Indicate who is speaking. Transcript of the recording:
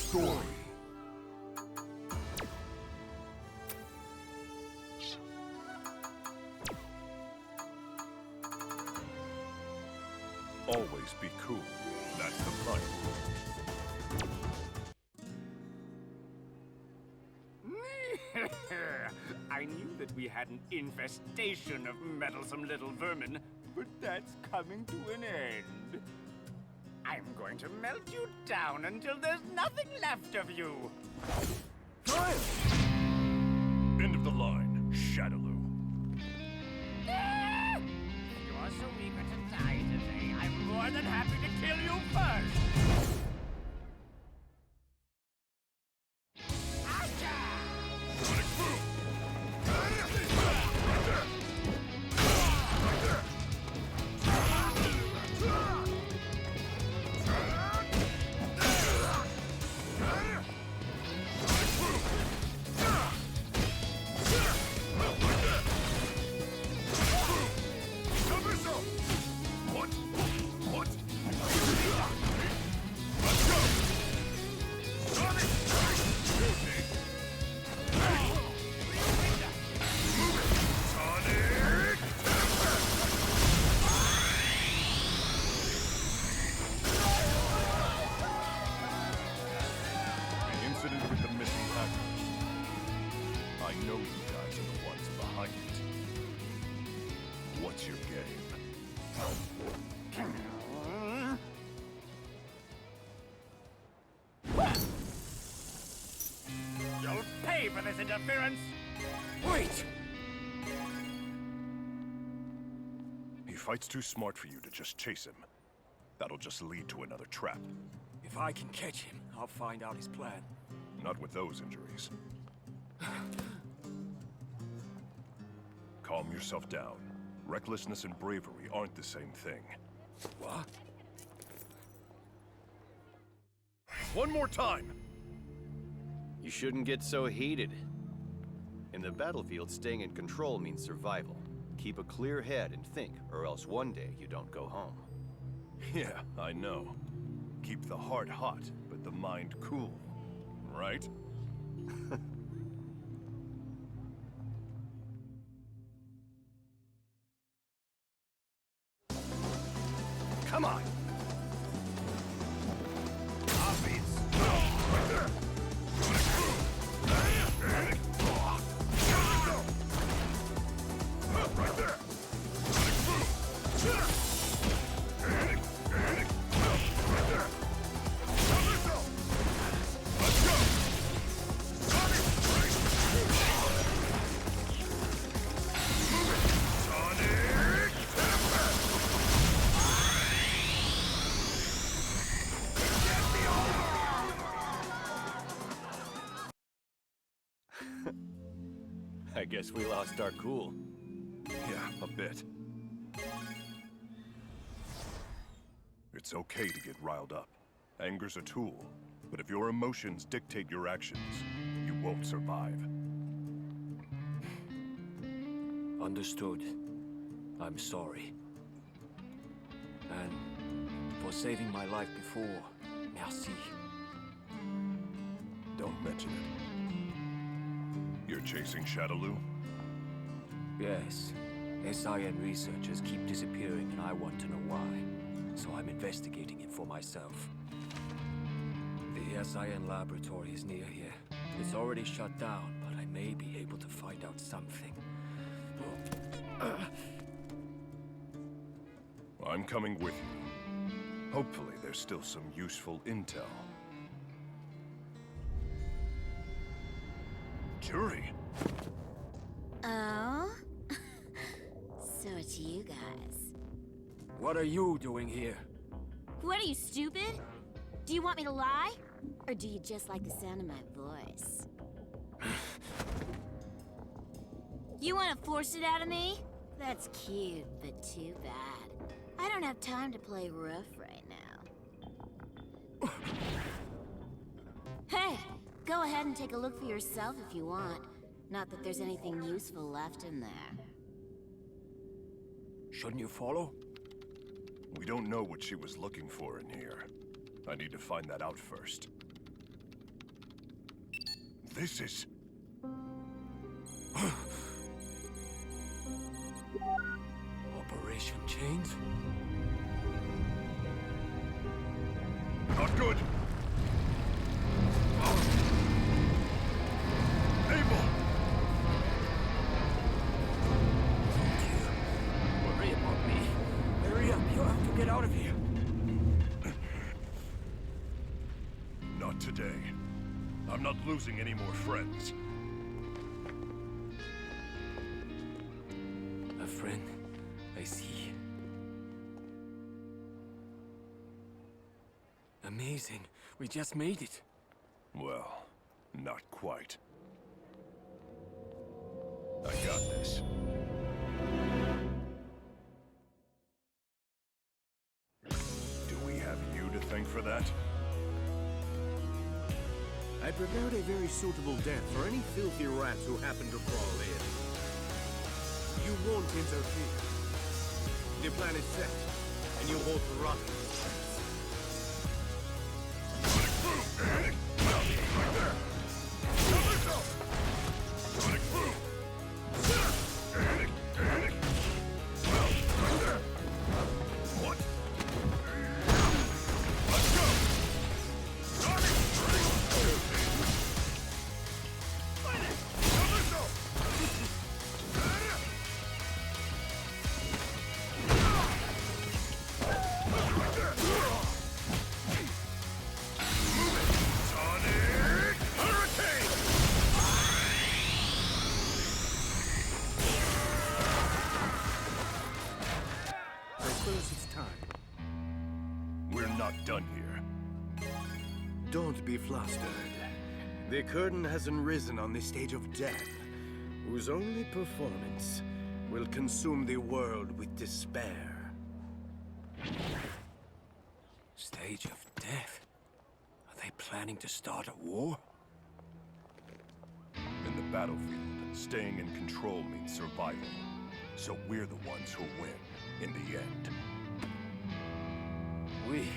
Speaker 1: story. Always be cool. That's the fight rule.
Speaker 2: I knew that we had an infestation of meddlesome little vermin, but that's coming to an end. I'm going to melt you down until there's nothing left of you.
Speaker 1: Guile! End of the line, Shadaloo.
Speaker 2: You are so eager to die today, I'm more than happy to kill you first.
Speaker 1: With the missing hackers. I know you guys are the ones behind it. What's your game?
Speaker 2: You'll pay for this interference!
Speaker 3: Wait!
Speaker 1: He fights too smart for you to just chase him. That'll just lead to another trap.
Speaker 3: If I can catch him, I'll find out his plan.
Speaker 1: Not with those injuries. Calm yourself down. Recklessness and bravery aren't the same thing.
Speaker 3: What?
Speaker 1: One more time!
Speaker 4: You shouldn't get so heated. In the battlefield, staying in control means survival. Keep a clear head and think, or else one day you don't go home.
Speaker 1: Yeah, I know. Keep the heart hot, but the mind cool. Right?
Speaker 4: Come on!
Speaker 1: Right there!
Speaker 4: I guess we lost our cool.
Speaker 1: Yeah, a bit. It's okay to get riled up. Anger's a tool, but if your emotions dictate your actions, you won't survive.
Speaker 3: Understood. I'm sorry. And for saving my life before, merci.
Speaker 1: Don't mention it. You're chasing Shadaloo?
Speaker 3: Yes. SIN researchers keep disappearing and I want to know why. So I'm investigating it for myself. The SIN laboratory is near here. It's already shut down, but I may be able to find out something.
Speaker 1: I'm coming with you. Hopefully there's still some useful intel. Juri!
Speaker 5: Oh? So it's you guys.
Speaker 3: What are you doing here?
Speaker 5: What are you, stupid? Do you want me to lie? Or do you just like the sound of my voice? You want to force it out of me? That's cute, but too bad. I don't have time to play rough right now. Hey! Go ahead and take a look for yourself if you want. Not that there's anything useful left in there.
Speaker 3: Shouldn't you follow?
Speaker 1: We don't know what she was looking for in here. I need to find that out first. This is...
Speaker 3: Operation Chains?
Speaker 1: Not good! Abel!
Speaker 3: Worry about me. Hurry up, you have to get out of here.
Speaker 1: Not today. I'm not losing any more friends.
Speaker 3: A friend, I see. Amazing. We just made it.
Speaker 1: Well, not quite. I got this. Do we have you to thank for that?
Speaker 6: I prepared a very suitable death for any filthy rats who happen to crawl in. You won't interfere. The plan is set, and you both rot.
Speaker 1: Not done here.
Speaker 6: Don't be flustered. The curtain hasn't risen on the stage of death, whose only performance will consume the world with despair.
Speaker 3: Stage of death? Are they planning to start a war?
Speaker 1: In the battlefield, staying in control means survival. So we're the ones who win, in the end.
Speaker 3: We